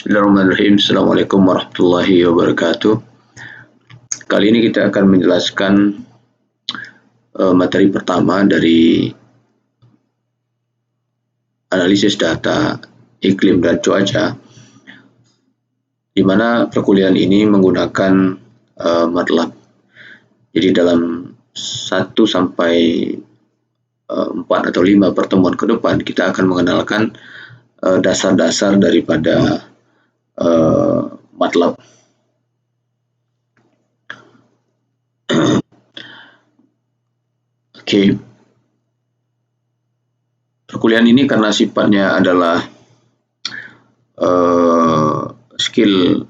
Bismillahirrahmanirrahim. Assalamualaikum warahmatullahi wabarakatuh. Kali ini kita akan menjelaskan materi pertama dari analisis data iklim dan cuaca, di mana perkuliahan ini menggunakan MATLAB. Jadi dalam 1 sampai 4 atau 5 pertemuan ke depan kita akan mengenalkan dasar-dasar daripada MATLAB. Oke. Perkuliahan ini karena sifatnya adalah skill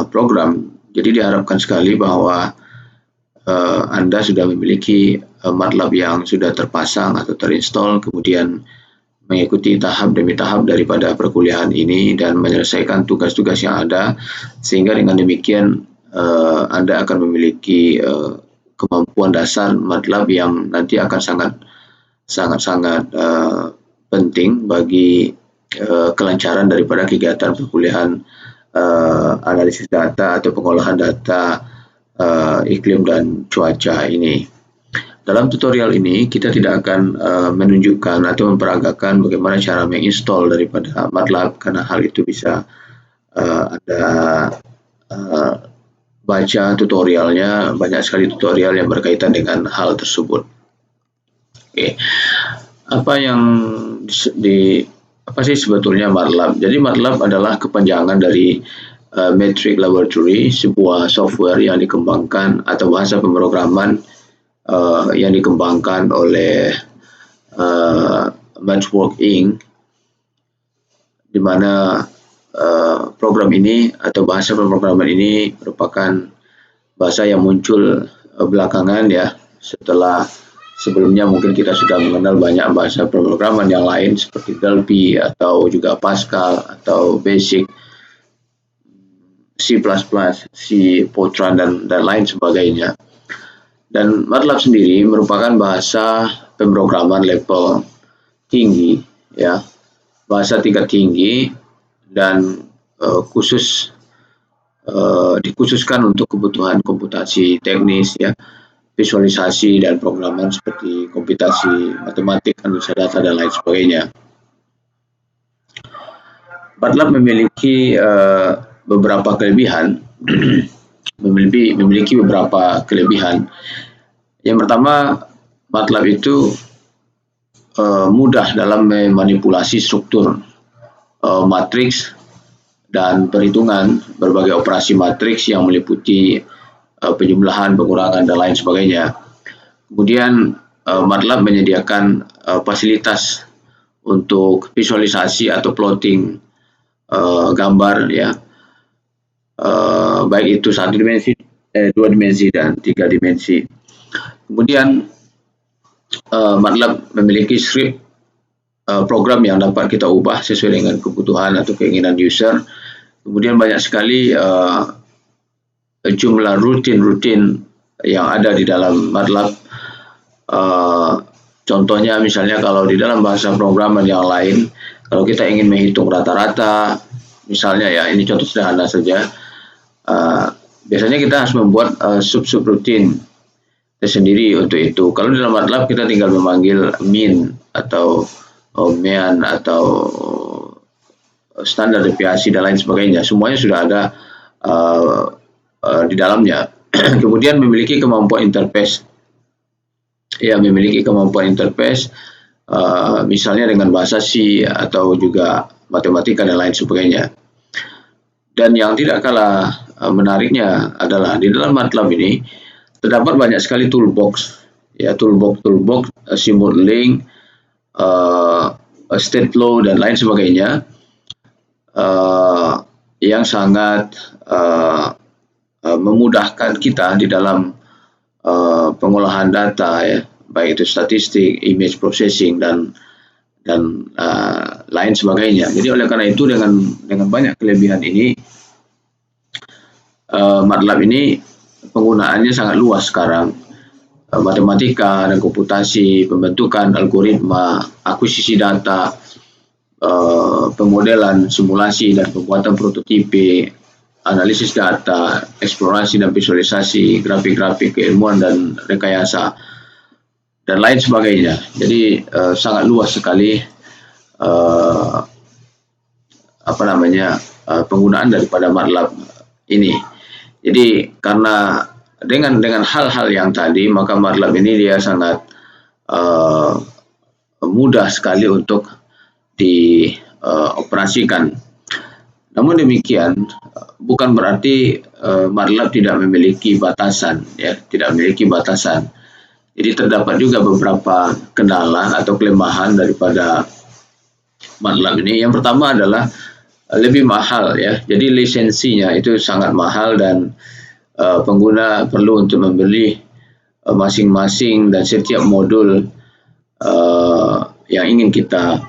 program, jadi diharapkan sekali bahwa Anda sudah memiliki MATLAB yang sudah terpasang atau terinstall, kemudian mengikuti tahap demi tahap daripada perkuliahan ini dan menyelesaikan tugas-tugas yang ada, sehingga dengan demikian Anda akan memiliki kemampuan dasar MATLAB yang nanti akan sangat penting bagi kelancaran daripada kegiatan perkuliahan analisis data atau pengolahan data iklim dan cuaca ini. Dalam tutorial ini kita tidak akan menunjukkan atau memperagakan bagaimana cara menginstall daripada MATLAB, karena hal itu bisa Anda baca tutorialnya, banyak sekali tutorial yang berkaitan dengan hal tersebut. Oke. Apa sih sebetulnya MATLAB? Jadi MATLAB adalah kepanjangan dari Metric Laboratory, sebuah software yang dikembangkan atau bahasa pemrograman yang dikembangkan oleh Matchwork Inc., di mana program ini atau bahasa pemrograman ini merupakan bahasa yang muncul belakangan ya, setelah sebelumnya mungkin kita sudah mengenal banyak bahasa pemrograman yang lain seperti Delphi atau juga Pascal atau Basic, C++, C, Fortran dan lain sebagainya. Dan MATLAB sendiri merupakan bahasa pemrograman level tinggi, ya, bahasa tingkat tinggi, dan dikhususkan untuk kebutuhan komputasi teknis, ya, visualisasi dan pemrograman seperti komputasi matematik, analisa data dan lain sebagainya. MATLAB memiliki beberapa kelebihan. memiliki beberapa kelebihan. Yang pertama, MATLAB itu mudah dalam memanipulasi struktur matriks dan perhitungan berbagai operasi matriks yang meliputi penjumlahan, pengurangan, dan lain sebagainya. Kemudian MATLAB menyediakan fasilitas untuk visualisasi atau plotting gambar, ya, baik itu 1 dimensi, 2 dimensi, dan 3 dimensi. Kemudian MATLAB memiliki script program yang dapat kita ubah sesuai dengan kebutuhan atau keinginan user. Kemudian banyak sekali jumlah rutin yang ada di dalam MATLAB. Contohnya misalnya kalau di dalam bahasa programan yang lain, kalau kita ingin menghitung rata-rata, misalnya ya, ini contoh sederhana saja, biasanya kita harus membuat sub rutin tersendiri untuk itu. Kalau di dalam MATLAB kita tinggal memanggil min atau mean atau standar deviasi dan lain sebagainya, semuanya sudah ada di dalamnya. Kemudian memiliki kemampuan interface, ya, misalnya dengan bahasa C atau juga matematika dan lain sebagainya. Dan yang tidak kalah menariknya adalah di dalam MATLAB ini terdapat banyak sekali toolbox, ya, toolbox simulating, state flow dan lain sebagainya, yang sangat memudahkan kita di dalam pengolahan data, ya, baik itu statistik, image processing dan lain sebagainya. Jadi oleh karena itu dengan banyak kelebihan ini, MATLAB ini penggunaannya sangat luas sekarang. Matematika dan komputasi, pembentukan algoritma, akuisisi data, pemodelan, simulasi dan pembuatan prototipe, analisis data, eksplorasi dan visualisasi, grafik-grafik keilmuan dan rekayasa, dan lain sebagainya. Jadi sangat luas sekali penggunaan daripada MATLAB ini. Jadi karena dengan hal-hal yang tadi, maka MATLAB ini dia sangat mudah sekali untuk dioperasikan. Namun demikian, bukan berarti MATLAB tidak memiliki batasan, ya, tidak memiliki batasan. Jadi terdapat juga beberapa kendala atau kelemahan daripada MATLAB ini. Yang pertama adalah lebih mahal, ya. Jadi lisensinya itu sangat mahal dan pengguna perlu untuk membeli masing-masing dan setiap modul yang ingin kita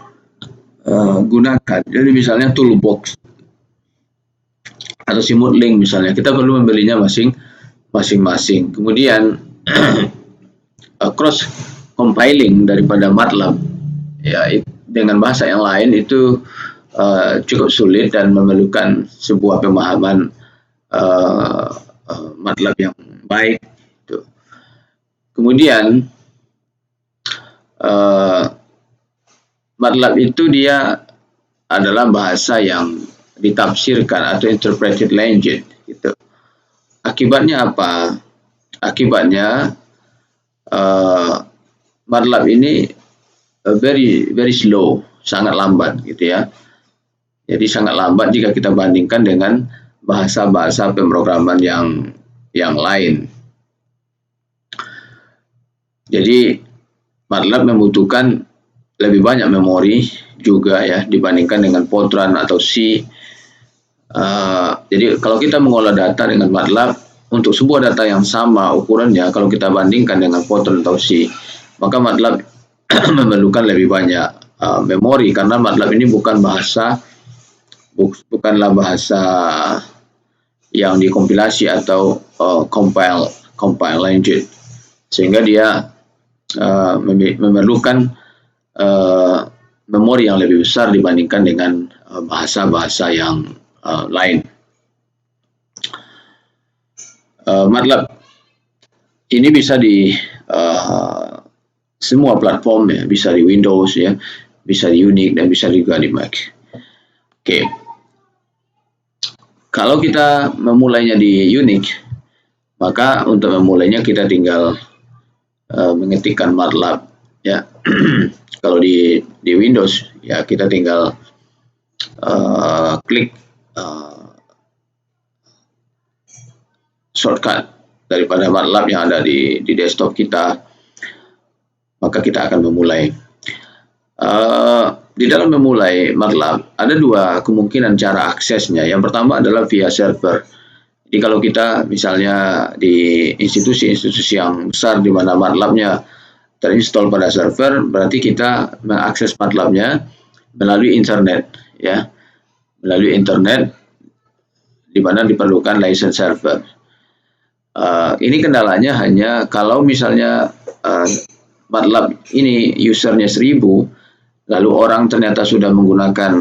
gunakan. Jadi misalnya toolbox atau Simulink misalnya, kita perlu membelinya masing-masing. Kemudian cross compiling daripada MATLAB, ya, dengan bahasa yang lain itu cukup sulit dan memerlukan sebuah pemahaman MATLAB yang baik. Kemudian MATLAB itu dia adalah bahasa yang ditafsirkan atau interpreted language, gitu. Akibatnya apa? Akibatnya MATLAB ini very slow, sangat lambat, gitu ya. Jadi sangat lambat jika kita bandingkan dengan bahasa-bahasa pemrograman yang lain. Jadi MATLAB membutuhkan lebih banyak memori juga, ya, dibandingkan dengan Fortran atau C. Jadi kalau kita mengolah data dengan MATLAB untuk sebuah data yang sama ukurannya, kalau kita bandingkan dengan Fortran atau C, maka MATLAB memerlukan lebih banyak memori, karena MATLAB ini bukanlah bahasa yang dikompilasi atau compile language, sehingga dia memerlukan memori yang lebih besar dibandingkan dengan bahasa-bahasa yang lain. MATLAB ini bisa di semua platform, ya, bisa di Windows, ya, bisa di Unix dan bisa juga di Mac. Oke. Kalau kita memulainya di Unix, maka untuk memulainya kita tinggal mengetikkan MATLAB, ya. Kalau di Windows, ya, kita tinggal klik shortcut daripada MATLAB yang ada di desktop kita, maka kita akan memulai. Di dalam memulai MATLAB ada dua kemungkinan cara aksesnya. Yang pertama adalah via server. Jadi kalau kita misalnya di institusi-institusi yang besar di mana MATLAB-nya terinstall pada server, berarti kita mengakses MATLAB-nya melalui internet, ya, melalui internet, di mana diperlukan license server. Ini kendalanya hanya kalau misalnya MATLAB ini usernya 1000, lalu orang ternyata sudah menggunakan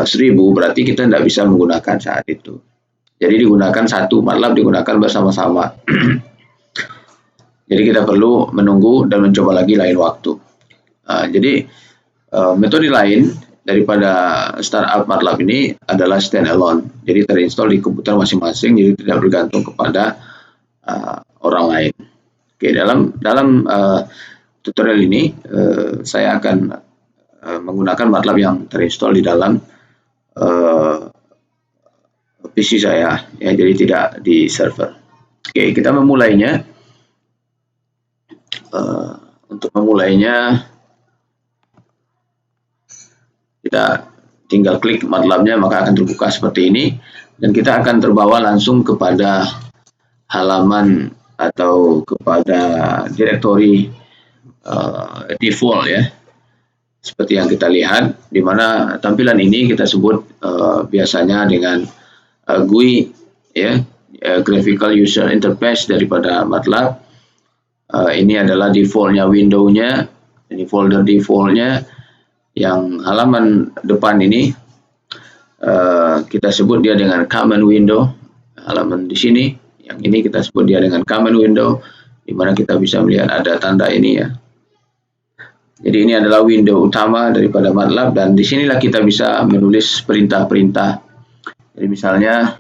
1000, berarti kita tidak bisa menggunakan saat itu. Jadi digunakan satu MATLAB, digunakan bersama-sama. Jadi kita perlu menunggu dan mencoba lagi lain waktu. Jadi metode lain daripada startup MATLAB ini adalah standalone. Jadi terinstall di komputer masing-masing, jadi tidak bergantung kepada orang lain. Oke, dalam tutorial ini saya akan menggunakan MATLAB yang terinstall di dalam PC saya, ya, jadi tidak di server. Oke, kita memulainya. Untuk memulainya kita tinggal klik MATLAB-nya, maka akan terbuka seperti ini dan kita akan terbawa langsung kepada halaman atau kepada direktori default, ya, seperti yang kita lihat, di mana tampilan ini kita sebut biasanya dengan GUI, ya, Graphical User Interface daripada MATLAB. Ini adalah defaultnya window-nya, ini folder defaultnya, yang halaman depan ini kita sebut dia dengan common window. Halaman di sini, yang ini kita sebut dia dengan common window, di mana kita bisa melihat ada tanda ini ya. Jadi ini adalah window utama daripada MATLAB, dan disinilah kita bisa menulis perintah-perintah. Jadi misalnya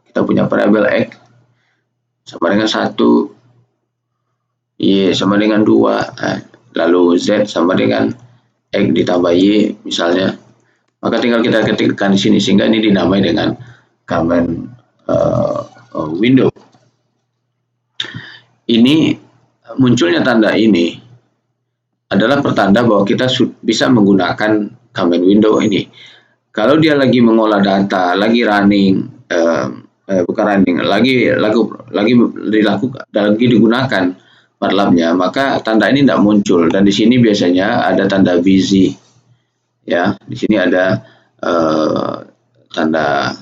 kita punya variabel X sama dengan 1, Y sama dengan 2, lalu Z sama dengan X ditambah Y misalnya. Maka tinggal kita ketikkan di sini, sehingga ini dinamai dengan common window. Ini munculnya tanda ini adalah pertanda bahwa kita bisa menggunakan common window ini. Kalau dia lagi mengolah data, lagi running, bukan running, lagi digunakan MATLAB-nya, maka tanda ini tidak muncul. Dan di sini biasanya ada tanda busy, ya. Di sini ada tanda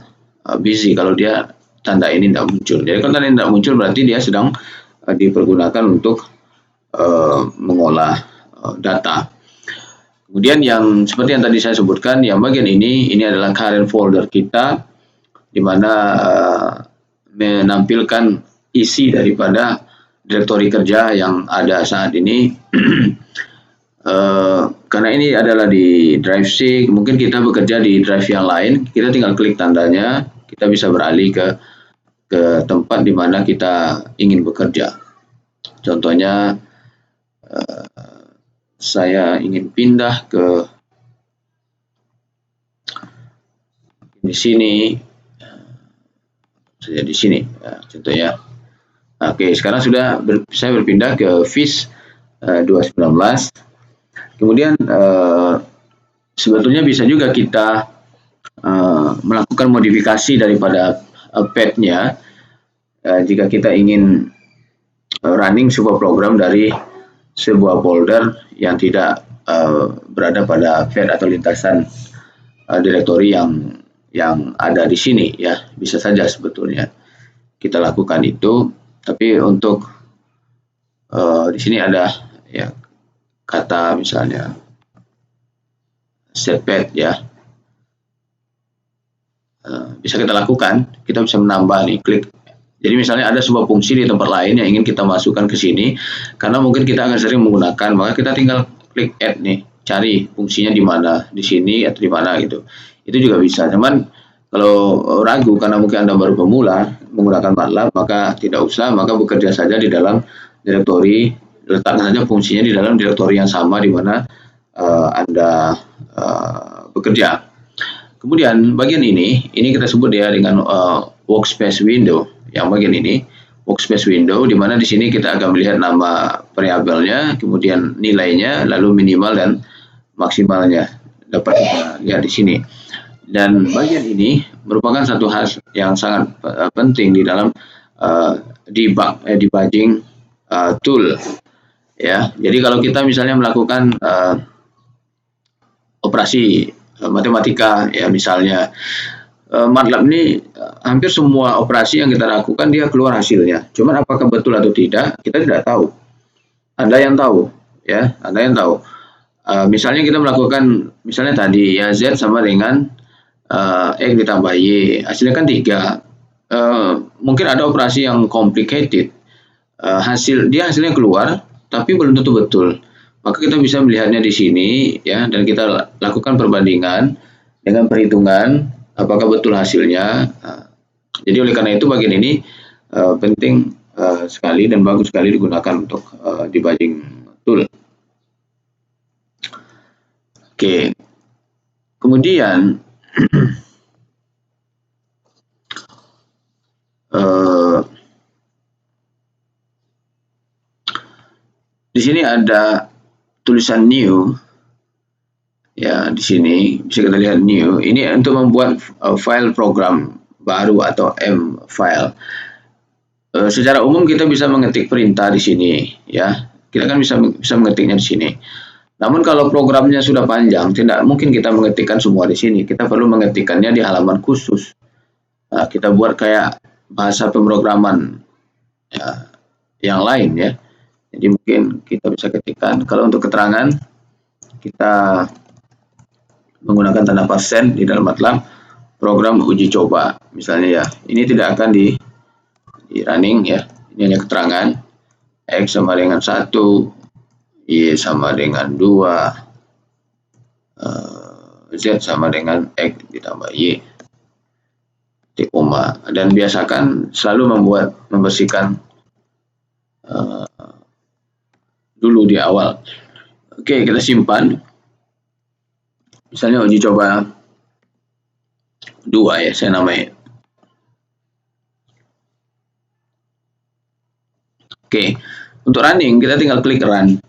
busy kalau dia tanda ini tidak muncul. Jadi kalau tanda ini tidak muncul berarti dia sedang dipergunakan untuk mengolah data. Kemudian yang seperti yang tadi saya sebutkan, yang bagian ini adalah current folder kita, di mana menampilkan isi daripada direktori kerja yang ada saat ini. Karena ini adalah di drive C, mungkin kita bekerja di drive yang lain, kita tinggal klik tandanya, kita bisa beralih ke tempat di mana kita ingin bekerja. Contohnya, saya ingin pindah ke di sini, saja di sini, contohnya. Oke, sekarang saya berpindah ke FIS 2019. Kemudian sebetulnya bisa juga kita melakukan modifikasi daripada path-nya jika kita ingin running sebuah program dari sebuah folder yang tidak berada pada path atau lintasan direktori yang ada di sini, ya. Bisa saja sebetulnya kita lakukan itu, tapi untuk di sini ada ya kata misalnya set path, ya. Bisa kita lakukan, kita bisa menambah nih, klik. Jadi misalnya ada sebuah fungsi di tempat lain yang ingin kita masukkan ke sini, karena mungkin kita akan sering menggunakan, maka kita tinggal klik add nih, cari fungsinya di mana, di sini atau di mana gitu. Itu juga bisa. Cuman kalau ragu karena mungkin Anda baru pemula menggunakan MATLAB, maka tidak usah, maka bekerja saja di dalam direktori, letakkan saja fungsinya di dalam direktori yang sama di mana Anda bekerja. Kemudian bagian ini kita sebut ya dengan workspace window. Yang bagian ini workspace window, di mana di sini kita akan melihat nama variabelnya, kemudian nilainya, lalu minimal dan maksimalnya dapat kita lihat di sini. Dan bagian ini merupakan satu hal yang sangat penting di dalam debugging tool, ya. Jadi kalau kita misalnya melakukan operasi matematika, ya, misalnya MATLAB ini hampir semua operasi yang kita lakukan dia keluar hasilnya. Cuman apakah betul atau tidak, kita tidak tahu. Anda yang tahu, ya, Anda yang tahu. Misalnya kita melakukan, misalnya tadi ya Z sama dengan X ditambah Y, hasilnya kan 3. Mungkin ada operasi yang complicated, hasilnya keluar, tapi belum tentu betul. Maka kita bisa melihatnya di sini, ya, dan kita lakukan perbandingan dengan perhitungan apakah betul hasilnya. Jadi oleh karena itu bagian ini penting sekali dan bagus sekali digunakan untuk debugging tool. Oke. Kemudian di sini ada tulisan new. Ya, di sini bisa kita lihat new. Ini untuk membuat file program baru atau M file. Secara umum kita bisa mengetik perintah di sini, ya. Kita kan bisa mengetiknya di sini. Namun kalau programnya sudah panjang, tidak mungkin kita mengetikkan semua di sini. Kita perlu mengetikkannya di halaman khusus. Nah, kita buat kayak bahasa pemrograman ya, yang lain, ya. Jadi mungkin kita bisa ketikkan. Kalau untuk keterangan, kita menggunakan tanda persen di dalam MATLAB program uji coba. Misalnya ya, ini tidak akan di running ya. Ini hanya keterangan X sama dengan 1, Y sama dengan 2, Z sama dengan X ditambah Y, titik koma. Dan biasakan selalu membersihkan dulu di awal. Oke, kita simpan. Misalnya uji coba 2 ya, saya namai. Oke, untuk running kita tinggal klik run.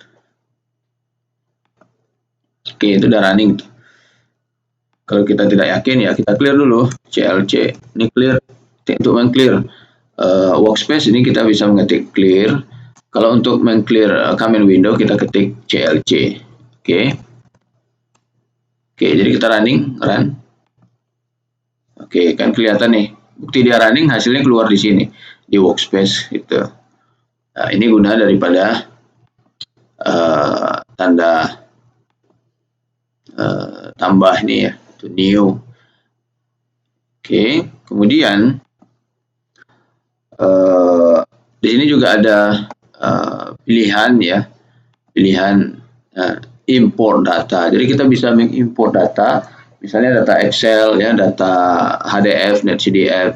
Oke, itu udah running. Kalau kita tidak yakin ya kita clear dulu CLC. Ini clear, untuk meng-clear workspace ini kita bisa mengetik clear. Kalau untuk meng-clear command window kita ketik CLC. Oke. Oke, jadi kita run. Oke, kan kelihatan nih. Bukti dia running, hasilnya keluar di sini di workspace gitu. Nah, ini guna daripada tanda tambah nih ya, itu new. Oke, kemudian di sini juga ada pilihan ya, import data. Jadi kita bisa mengimport data, misalnya data Excel ya, data HDF, NetCDF,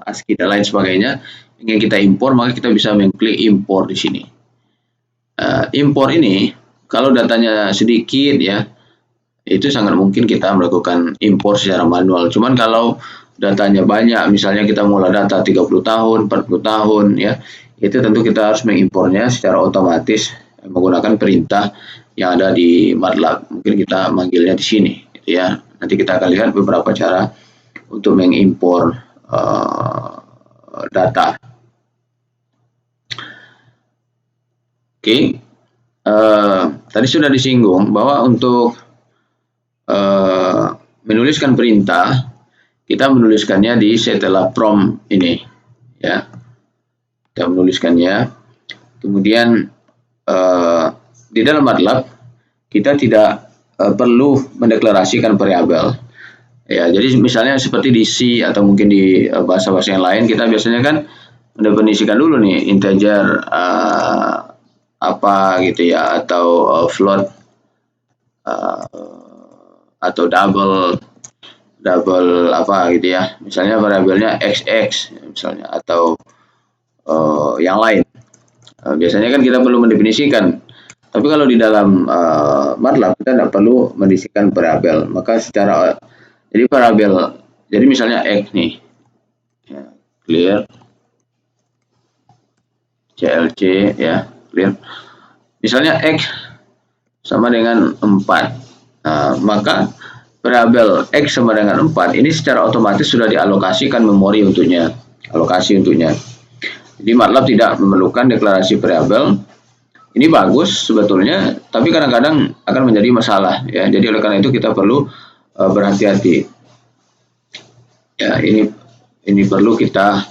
ASCII dan lain sebagainya. Ingin kita import, maka kita bisa mengklik import di sini. Import ini kalau datanya sedikit ya, itu sangat mungkin kita melakukan import secara manual. Cuman kalau datanya banyak, misalnya kita mulai data 30 tahun, 40 tahun ya, itu tentu kita harus mengimpornya secara otomatis menggunakan perintah yang ada di MATLAB. Mungkin kita manggilnya di sini gitu ya. Nanti kita akan lihat beberapa cara untuk mengimpor data. Oke. Tadi sudah disinggung bahwa untuk menuliskan perintah, kita menuliskannya di setelah prompt ini ya, kita menuliskannya. Kemudian di dalam MATLAB kita tidak perlu mendeklarasikan variabel ya. Jadi misalnya seperti di C atau mungkin di bahasa-bahasa yang lain, kita biasanya kan mendefinisikan dulu nih integer apa gitu ya, atau float atau double apa gitu ya, misalnya variabelnya xx misalnya, atau yang lain. Biasanya kan kita perlu mendefinisikan, tapi kalau di dalam MATLAB kita tidak perlu mendefinisikan variabel. Maka secara jadi variabel, jadi misalnya x nih ya, clear CLC ya, clear, misalnya x sama dengan 4, maka variabel x sama dengan 4 ini secara otomatis sudah dialokasikan memori untuknya, alokasi untuknya. Jadi MATLAB tidak memerlukan deklarasi variabel. Ini bagus sebetulnya, tapi kadang-kadang akan menjadi masalah ya. Jadi oleh karena itu kita perlu berhati-hati. Ya, ini perlu kita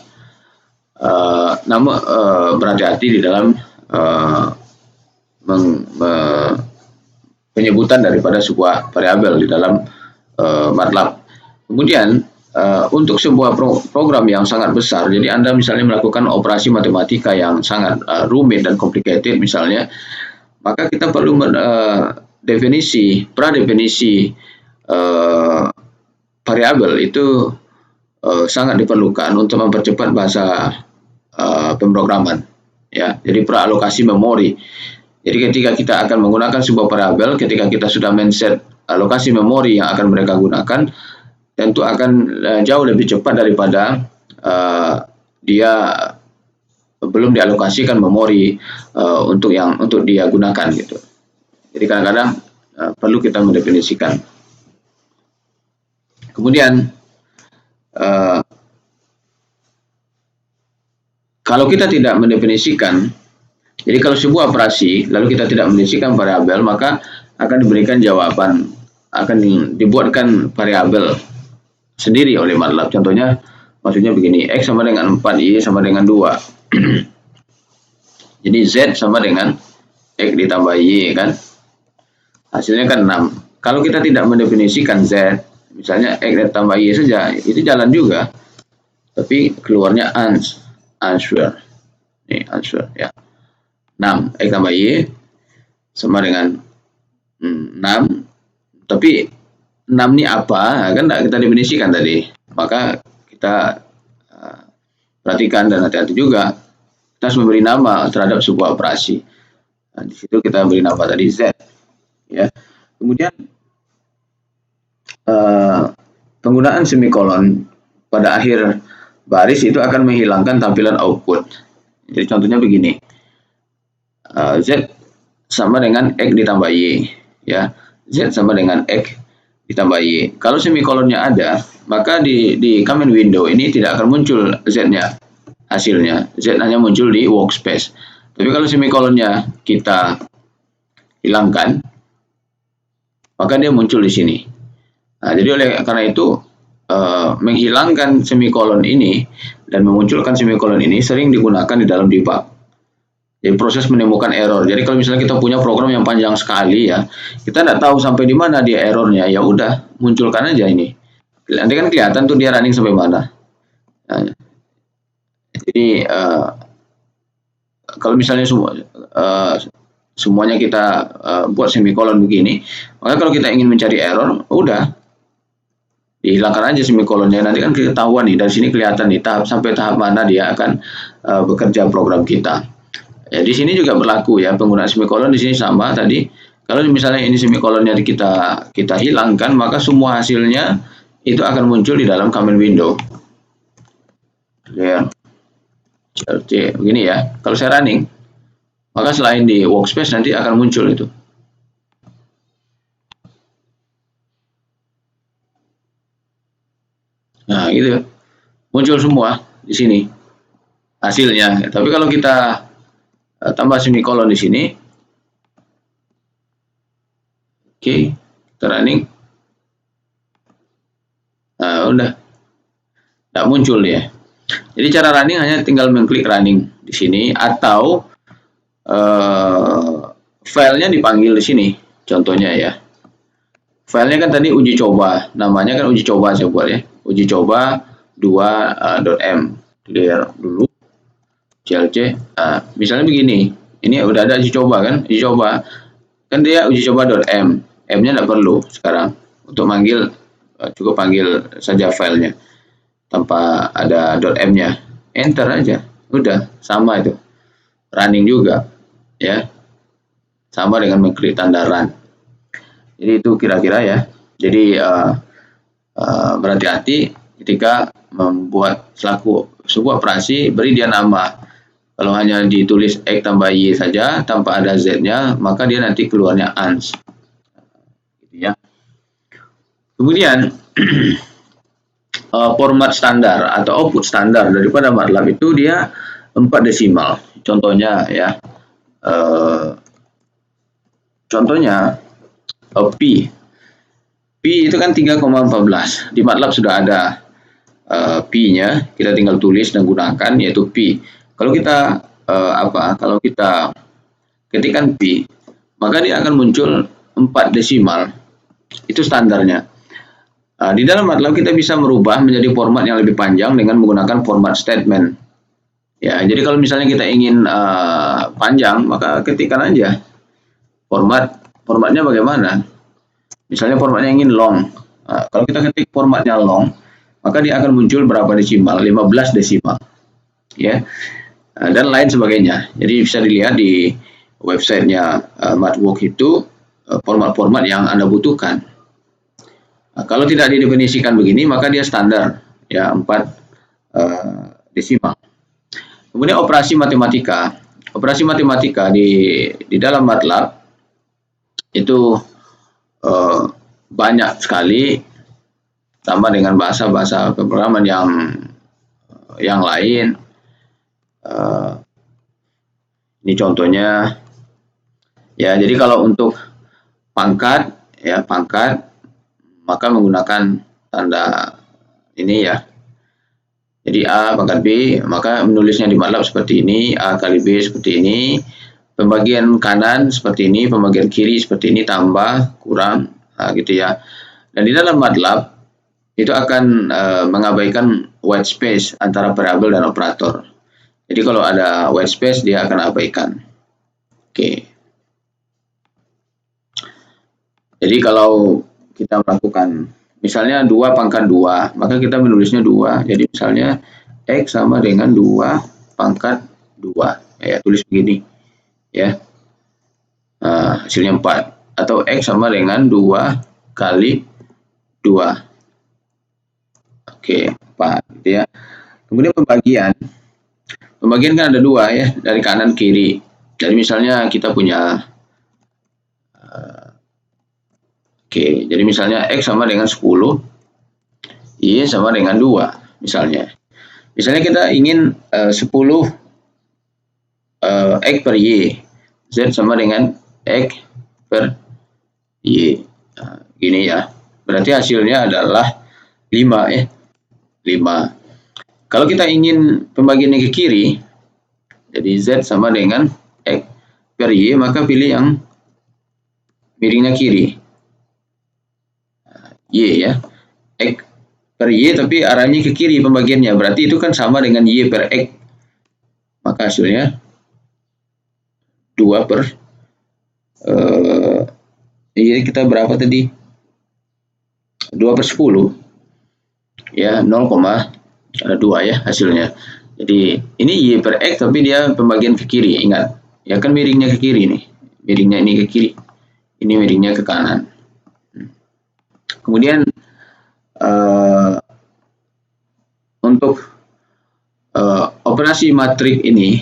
berhati-hati di dalam penyebutan daripada sebuah variabel di dalam MATLAB. Kemudian untuk sebuah program yang sangat besar, jadi Anda misalnya melakukan operasi matematika yang sangat rumit dan complicated misalnya, maka kita perlu pradefinisi variabel itu sangat diperlukan untuk mempercepat bahasa pemrograman ya. Jadi praalokasi memori. Jadi ketika kita akan menggunakan sebuah variabel, ketika kita sudah men-set alokasi memori yang akan mereka gunakan, tentu akan jauh lebih cepat daripada dia belum dialokasikan memori untuk dia gunakan gitu. Jadi kadang-kadang perlu kita mendefinisikan. Kemudian kalau kita tidak mendefinisikan, jadi kalau sebuah operasi lalu kita tidak mendefinisikan variabel, maka akan diberikan jawaban, akan dibuatkan variabel sendiri oleh MATLAB. Contohnya, maksudnya begini, X sama dengan 4, Y sama dengan 2. Jadi Z sama dengan X ditambah Y kan. Hasilnya kan 6. Kalau kita tidak mendefinisikan Z, Misalnya X ditambah Y saja, itu jalan juga. Tapi keluarnya answer. Ini answer ya. 6 X tambah Y sama dengan 6. Tapi 6 ini apa? Kan kita definisikan tadi. Maka kita perhatikan dan hati-hati juga. Kita harus memberi nama terhadap sebuah operasi. Nah, di situ kita beri nama tadi Z. Ya. Kemudian penggunaan semikolon pada akhir baris itu akan menghilangkan tampilan output. Jadi contohnya begini, Z sama dengan X ditambah Y, ya. Z sama dengan X ditambah Y. Kalau semikolonnya ada, maka di command window ini tidak akan muncul Z-nya, hasilnya. Z hanya muncul di workspace. Tapi kalau semikolonnya kita hilangkan, maka dia muncul di sini. Nah, jadi oleh karena itu menghilangkan semikolon ini dan memunculkan semikolon ini sering digunakan di dalam debug. Jadi proses menemukan error. Jadi kalau misalnya kita punya program yang panjang sekali ya, kita tidak tahu sampai di mana dia errornya, ya udah munculkan aja ini. Nanti kan kelihatan tuh dia running sampai mana. Nah, jadi kalau misalnya semuanya kita buat semikolon begini, maka kalau kita ingin mencari error, udah dihilangkan aja semikolonnya. Nanti kan ketahuan nih, dari sini kelihatan nih sampai tahap mana dia akan bekerja program kita. Ya, di sini juga berlaku ya, penggunaan semikolon di sini sama tadi. Kalau misalnya ini semikolonnya kita hilangkan, maka semua hasilnya itu akan muncul di dalam command window. Ya, CLC begini ya. Kalau saya running, maka selain di workspace nanti akan muncul itu. Nah, gitu. Muncul semua di sini hasilnya. Tapi kalau kita tambah semikolon di sini, oke, kita running. Nah, udah, tidak muncul dia. Jadi cara running hanya tinggal mengklik running di sini, atau filenya dipanggil di sini. Contohnya ya, filenya kan tadi uji coba, namanya kan uji coba saya buat ya, uji coba 2.m. clear dulu. CLC, misalnya begini, ini udah ada uji coba kan, uji coba kan dia uji coba.m, m-nya tidak perlu sekarang untuk manggil, cukup panggil saja filenya tanpa ada .m-nya, enter aja, udah sama itu, running juga ya, sama dengan mengklik tanda run. Jadi itu kira-kira ya. Jadi berhati-hati ketika membuat sebuah operasi, beri dia nama. Kalau hanya ditulis X tambah Y saja tanpa ada Z-nya, maka dia nanti keluarnya ans. Gitu ya. Kemudian format standar atau output standar daripada MATLAB itu dia 4 desimal. Contohnya ya, contohnya pi. Pi itu kan 3,14. Di MATLAB sudah ada pi-nya, kita tinggal tulis dan gunakan, yaitu pi. Kalau kita kalau kita ketikkan pi, maka dia akan muncul 4 desimal. Itu standarnya. Di dalam MATLAB kita bisa merubah menjadi format yang lebih panjang dengan menggunakan format statement. Ya, jadi kalau misalnya kita ingin panjang, maka ketikkan aja formatnya bagaimana. Misalnya formatnya ingin long. Kalau kita ketik formatnya long, maka dia akan muncul berapa desimal? 15 desimal. Ya. Dan lain sebagainya. Jadi bisa dilihat di websitenya MathWorks itu format-format yang Anda butuhkan. Kalau tidak didefinisikan begini, maka dia standar ya, 4 desimal. Kemudian operasi matematika. Operasi matematika di dalam MATLAB itu banyak sekali, sama dengan bahasa-bahasa pemrograman yang lain. Ini contohnya ya. Jadi kalau untuk pangkat ya, maka menggunakan tanda ini ya. Jadi A pangkat B, maka menulisnya di MATLAB seperti ini, A kali B seperti ini, pembagian kanan seperti ini, pembagian kiri seperti ini, tambah kurang, gitu ya. Dan di dalam MATLAB itu akan mengabaikan white space antara variabel dan operator. Jadi kalau ada white space dia akan abaikan. Oke. Jadi kalau kita melakukan misalnya 2 pangkat 2, maka kita menulisnya 2. Jadi misalnya X sama dengan 2 pangkat 2. Ya, tulis begini. Ya. Hasilnya 4. Atau X sama dengan 2 kali 2. Oke, 4 gitu ya. Kemudian pembagian kan ada 2 ya, dari kanan kiri. Jadi misalnya kita punya Oke, jadi misalnya X sama dengan 10, Y sama dengan 2 misalnya. Misalnya kita ingin 10 X per Y, Z sama dengan X per Y. Nah, gini ya, berarti hasilnya adalah 5 ya, 5. Kalau kita ingin pembagiannya ke kiri, jadi Z sama dengan X per Y, maka pilih yang miringnya kiri. Y ya, X per Y tapi arahnya ke kiri pembagiannya, berarti itu kan sama dengan Y per X, maka hasilnya 2 per ini kita berapa tadi, 2 per 10 ya, 0,2 ya hasilnya. Jadi ini Y per X tapi dia pembagian ke kiri, ingat ya kan, miringnya ke kiri nih, miringnya ini ke kiri, ini miringnya ke kanan. Kemudian untuk operasi matrik ini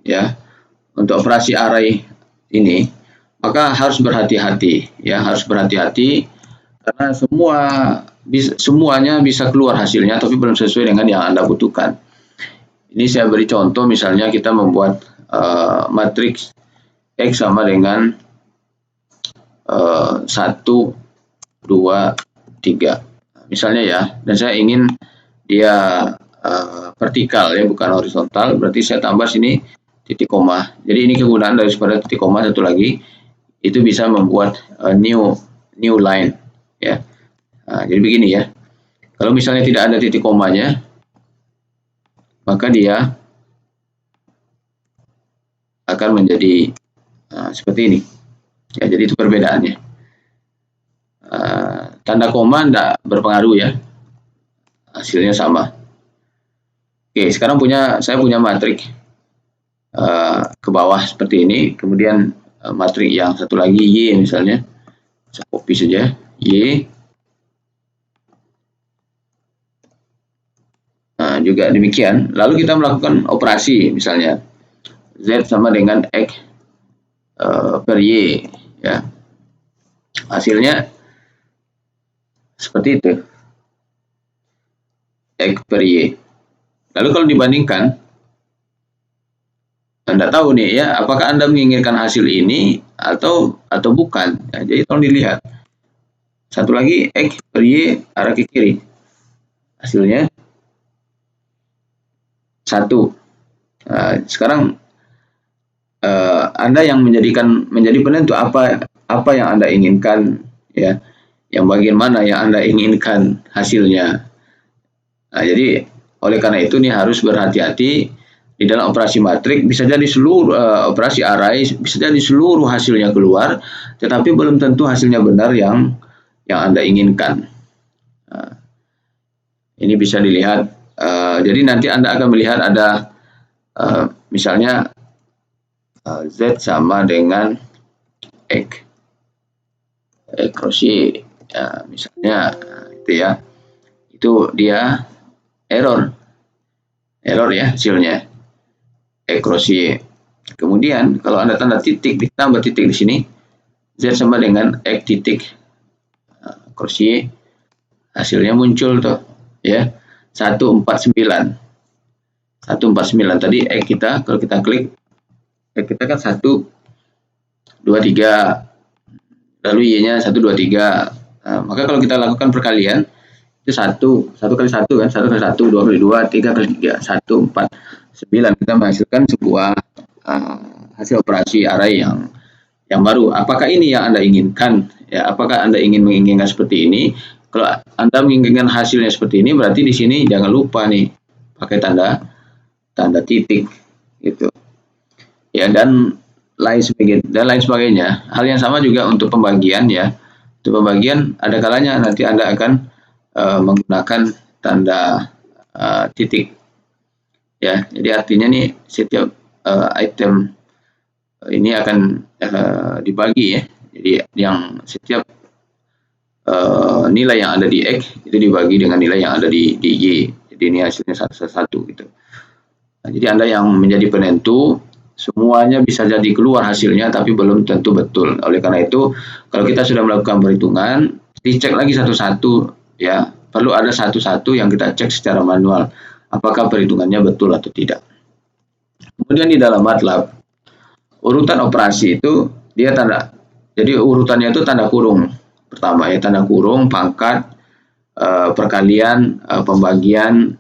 ya, untuk operasi array ini, maka harus berhati-hati ya, harus berhati-hati karena semuanya bisa keluar hasilnya tapi belum sesuai dengan yang Anda butuhkan. Ini saya beri contoh, misalnya kita membuat matriks X sama dengan 1, 2, 3 misalnya ya, dan saya ingin dia vertikal ya, bukan horizontal, berarti saya tambah sini titik koma. Jadi ini kegunaan daripada titik koma satu lagi, itu bisa membuat new line ya. Jadi begini ya, kalau misalnya tidak ada titik komanya, maka dia akan menjadi seperti ini ya. Jadi itu perbedaannya. Tanda koma tidak berpengaruh ya, hasilnya sama. Oke, sekarang saya punya matrik ke bawah seperti ini, kemudian matrik yang satu lagi Y misalnya, saya copy saja Y. Juga demikian, lalu kita melakukan operasi, misalnya Z sama dengan X per Y ya, hasilnya seperti itu, X per Y. Lalu kalau dibandingkan, Anda tahu nih ya, apakah Anda menginginkan hasil ini atau bukan ya. Jadi tolong dilihat, satu lagi X per Y arah ke kiri, hasilnya 1. Sekarang Anda yang menjadi penentu apa yang Anda inginkan ya, yang bagian mana yang Anda inginkan hasilnya. Jadi oleh karena itu nih harus berhati-hati di dalam operasi matrik. Bisa jadi seluruh operasi array, bisa jadi seluruh hasilnya keluar, tetapi belum tentu hasilnya benar yang Anda inginkan. Ini bisa dilihat. Jadi nanti Anda akan melihat ada misalnya Z sama dengan X cross Y ya, misalnya itu ya, itu dia error ya hasilnya X cross Y. Kemudian kalau Anda tanda titik, ditambah titik di sini, Z sama dengan X titik cross Y, hasilnya muncul tuh ya, 149 tadi X kita, kalau kita klik X kita kan 1, 2, 3, lalu Y-nya 1, 2, 3. Maka kalau kita lakukan perkalian, itu 1 kali 1 kan, 1 kali 1, 2 kali 2, 3 kali 3, 1, 4, 9. Kita menghasilkan sebuah hasil operasi array yang baru. Apakah ini yang Anda inginkan? Ya, apakah Anda menginginkan seperti ini Kalau Anda menginginkan hasilnya seperti ini, berarti di sini jangan lupa nih pakai tanda titik gitu. Ya, dan lain sebagainya. Hal yang sama juga untuk pembagian ya. Untuk pembagian ada kalanya nanti Anda akan menggunakan tanda titik. Ya, jadi artinya nih setiap item ini akan dibagi ya. Jadi yang setiap nilai yang ada di X itu dibagi dengan nilai yang ada di Y. Jadi ini hasilnya satu gitu. Nah, jadi Anda yang menjadi penentu, semuanya bisa jadi keluar hasilnya, tapi belum tentu betul. Oleh karena itu, kalau kita sudah melakukan perhitungan, dicek lagi satu-satu, ya. Perlu ada satu-satu yang kita cek secara manual, apakah perhitungannya betul atau tidak. Kemudian di dalam MATLAB, urutan operasi itu dia jadi urutannya itu tanda kurung. Pertama ya tanda kurung, pangkat, perkalian, pembagian,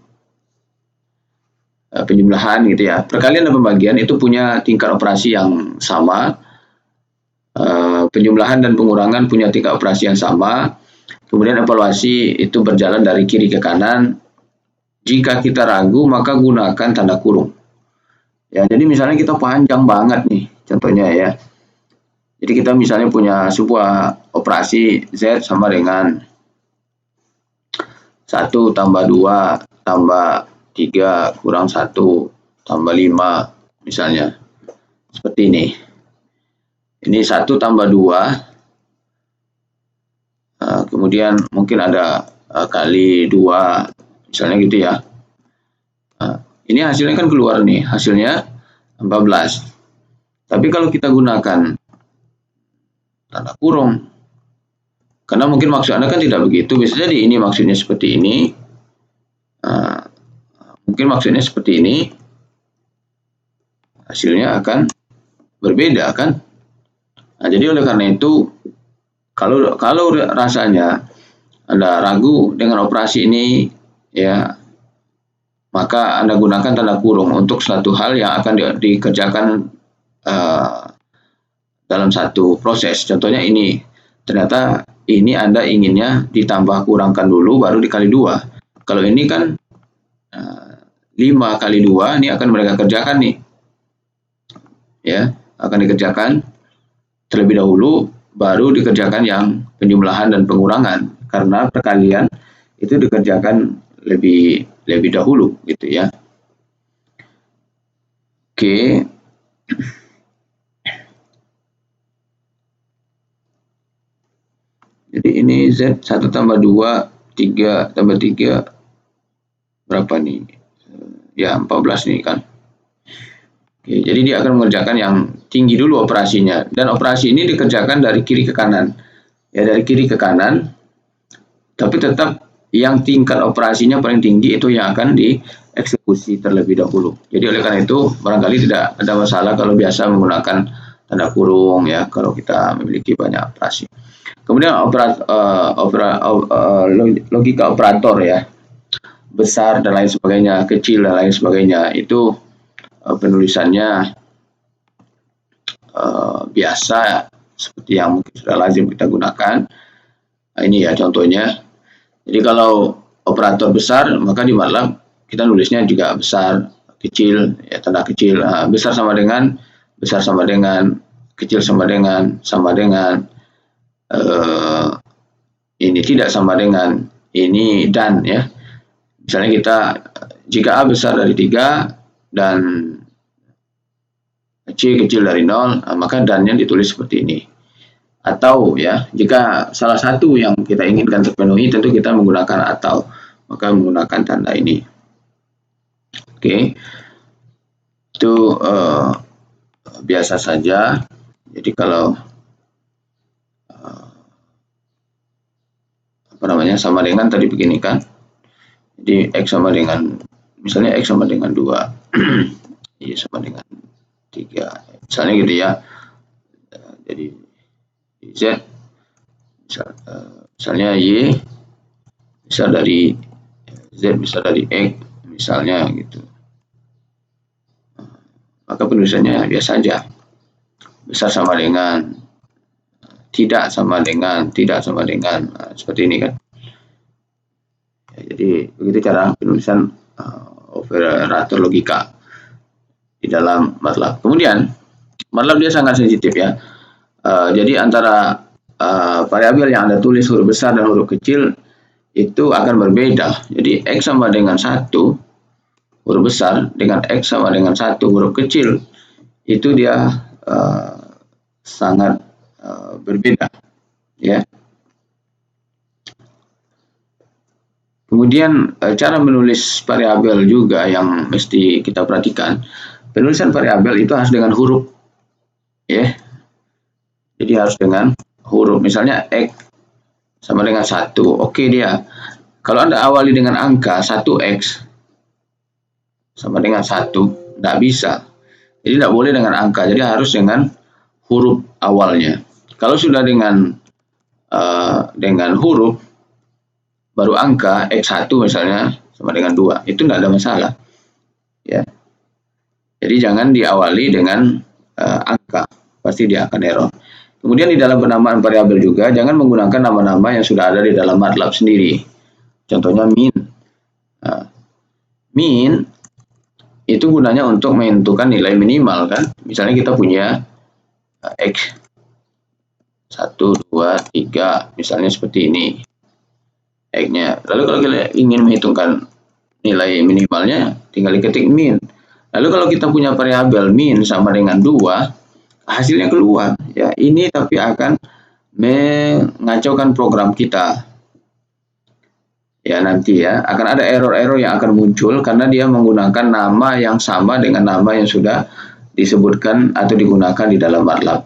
penjumlahan gitu ya. Perkalian dan pembagian itu punya tingkat operasi yang sama. Penjumlahan dan pengurangan punya tingkat operasi yang sama. Kemudian evaluasi itu berjalan dari kiri ke kanan. Jika kita ragu, maka gunakan tanda kurung. Ya, jadi misalnya kita panjang banget nih, contohnya ya. Jadi kita misalnya punya sebuah operasi Z sama dengan 1 tambah 2 tambah 3 kurang 1 tambah 5 misalnya. Seperti ini. Ini 1 tambah 2, kemudian mungkin ada kali 2, misalnya gitu ya. Ini hasilnya kan keluar nih, hasilnya 14. Tapi kalau kita gunakan tanda kurung, karena mungkin maksud Anda kan tidak begitu, bisa jadi ini maksudnya seperti ini, mungkin maksudnya seperti ini, hasilnya akan berbeda kan. Nah, jadi oleh karena itu kalau rasanya Anda ragu dengan operasi ini ya, maka Anda gunakan tanda kurung untuk suatu hal yang akan dikerjakan dalam satu proses. Contohnya ini, ternyata ini Anda inginnya ditambah kurangkan dulu baru dikali 2. Kalau ini kan 5 kali 2, ini akan mereka kerjakan nih. Ya, akan dikerjakan terlebih dahulu, baru dikerjakan yang penjumlahan dan pengurangan. Karena perkalian itu dikerjakan lebih dahulu gitu ya. Oke. Jadi ini Z 1 tambah 2, 3 tambah 3 berapa nih? Ya 14 nih kan. Oke, jadi dia akan mengerjakan yang tinggi dulu operasinya, dan operasi ini dikerjakan dari kiri ke kanan. Ya, dari kiri ke kanan, tapi tetap yang tingkat operasinya paling tinggi itu yang akan dieksekusi terlebih dahulu. Jadi oleh karena itu barangkali tidak ada masalah kalau biasa menggunakan tanda kurung ya, kalau kita memiliki banyak operasi. Kemudian logika operator ya, besar dan lain sebagainya, kecil dan lain sebagainya, itu penulisannya biasa seperti yang mungkin sudah lazim kita gunakan. Nah, ini ya contohnya. Jadi kalau operator besar, maka di MATLAB kita nulisnya juga besar, kecil, ya tanda kecil. Nah, besar sama dengan, kecil sama dengan, ini tidak sama dengan, ini dan ya. Misalnya kita, jika A besar dari 3 dan C kecil dari 0, maka dan-nya ditulis seperti ini. Atau ya, jika salah satu yang kita inginkan terpenuhi, tentu kita menggunakan atau, maka menggunakan tanda ini. Oke, itu biasa saja. Jadi kalau sama dengan tadi begini kan, jadi X sama dengan, misalnya X sama dengan 2, Y sama dengan 3, misalnya gitu ya. Jadi Z misalnya Y bisa dari Z, bisa dari X misalnya gitu, maka penulisannya biasa saja, besar sama dengan, tidak sama dengan, seperti ini kan. Jadi begitu cara penulisan operator logika di dalam MATLAB. Kemudian MATLAB dia sangat sensitif ya. Jadi antara variabel yang Anda tulis huruf besar dan huruf kecil itu akan berbeda. Jadi X sama dengan 1 huruf besar dengan X sama dengan 1 huruf kecil itu dia sangat berbeda ya. Kemudian cara menulis variabel juga yang mesti kita perhatikan. Penulisan variabel itu harus dengan huruf ya. Jadi harus dengan huruf. Misalnya X sama dengan 1. Oke dia. Kalau Anda awali dengan angka 1X sama dengan 1, tidak bisa. Jadi tidak boleh dengan angka. Jadi harus dengan huruf awalnya. Kalau sudah dengan huruf baru angka X1 misalnya sama dengan 2, itu tidak ada masalah ya. Jadi jangan diawali dengan angka, pasti dia akan error. Kemudian di dalam penamaan variabel juga jangan menggunakan nama-nama yang sudah ada di dalam MATLAB sendiri. Contohnya min. Min itu gunanya untuk menentukan nilai minimal kan. Misalnya kita punya X 1, 2, 3 misalnya seperti ini X-nya. Lalu kalau kita ingin menghitungkan nilai minimalnya, tinggal diketik min. Lalu kalau kita punya variabel min sama dengan 2, hasilnya keluar. Ya, ini tapi akan mengacaukan program kita. Ya, nanti ya, akan ada error-error yang akan muncul karena dia menggunakan nama yang sama dengan nama yang sudah disebutkan atau digunakan di dalam MATLAB.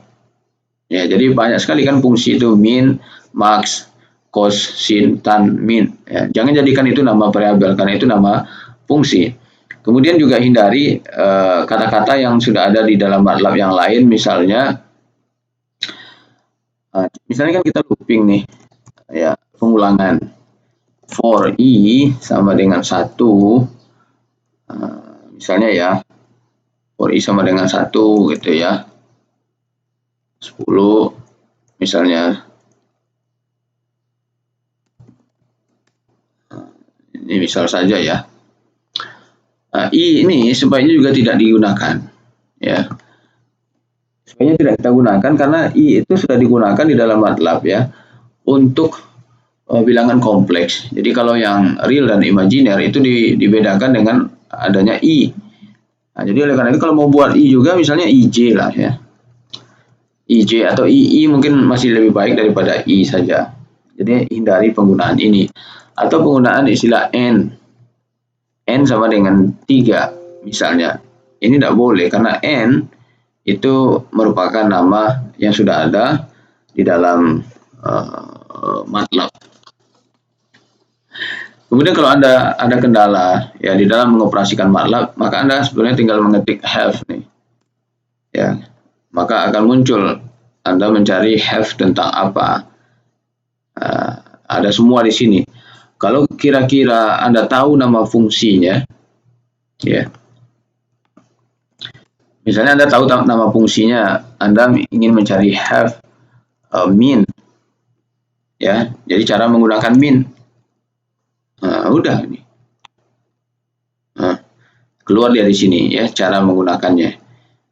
Ya, jadi banyak sekali kan fungsi itu min, max, cos, sin, tan, min. Ya, jangan jadikan itu nama variabel karena itu nama fungsi. Kemudian juga hindari kata-kata yang sudah ada di dalam MATLAB yang lain, misalnya kan kita looping nih, ya pengulangan. For i sama dengan 1, misalnya ya, for i sama dengan 1 gitu ya, 10 misalnya. Ini misal saja ya. I ini sebaiknya juga tidak digunakan ya. Sebaiknya tidak kita gunakan karena I itu sudah digunakan di dalam MATLAB ya untuk bilangan kompleks. Jadi kalau yang real dan imajiner itu dibedakan dengan adanya I. Nah, jadi oleh karena itu kalau mau buat I juga misalnya IJ lah ya. IJ atau II mungkin masih lebih baik daripada I saja. Jadi hindari penggunaan ini. Atau penggunaan istilah N. N sama dengan 3 misalnya. Ini tidak boleh karena N itu merupakan nama yang sudah ada di dalam MATLAB. Kemudian kalau Anda ada kendala ya di dalam mengoperasikan MATLAB, maka Anda sebenarnya tinggal mengetik have nih. Ya. Maka akan muncul Anda mencari have tentang apa. Ada semua di sini. Kalau kira-kira Anda tahu nama fungsinya, ya. Misalnya Anda tahu nama fungsinya, Anda ingin mencari have min, ya. Jadi cara menggunakan min. Udah nih. Keluar dari sini ya cara menggunakannya.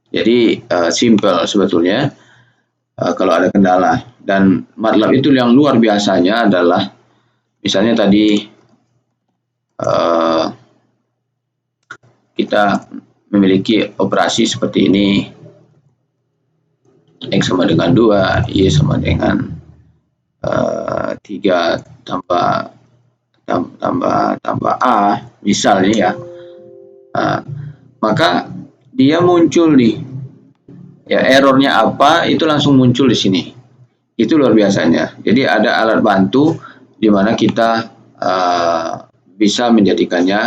Jadi simple sebetulnya kalau ada kendala. Dan MATLAB itu yang luar biasanya adalah misalnya tadi kita memiliki operasi seperti ini. X sama dengan 2, Y sama dengan 3 tambah A misalnya ya, maka dia muncul nih ya errornya apa itu langsung muncul di sini. Itu luar biasanya. Jadi ada alat bantu di mana kita bisa menjadikannya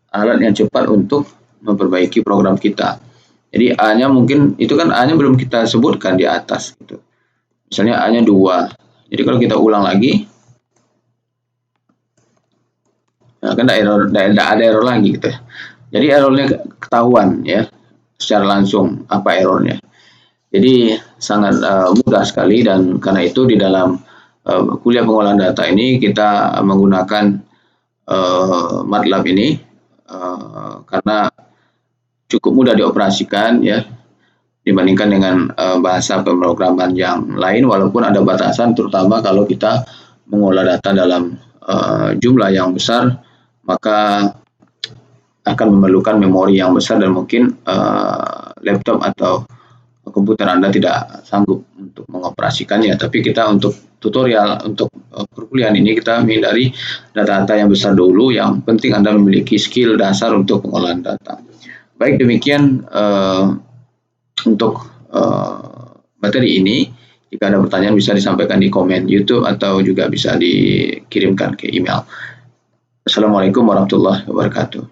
alat yang cepat untuk memperbaiki program kita. Jadi A-nya mungkin itu kan A-nya belum kita sebutkan di atas gitu. Misalnya A-nya 2. Jadi kalau kita ulang lagi, nah, kan ada error lagi gitu. Jadi errornya ketahuan ya secara langsung apa errornya. Jadi sangat mudah sekali dan karena itu di dalam kuliah pengolahan data ini kita menggunakan MATLAB ini karena cukup mudah dioperasikan ya dibandingkan dengan bahasa pemrograman yang lain, walaupun ada batasan terutama kalau kita mengolah data dalam jumlah yang besar, maka akan memerlukan memori yang besar dan mungkin laptop atau komputer Anda tidak sanggup untuk mengoperasikannya. Tapi kita untuk tutorial, untuk perkuliahan ini kita menghindari data-data yang besar dulu. Yang penting Anda memiliki skill dasar untuk pengolahan data. Baik, demikian untuk materi ini. Jika ada pertanyaan bisa disampaikan di komen YouTube atau juga bisa dikirimkan ke email. Assalamualaikum warahmatullahi wabarakatuh.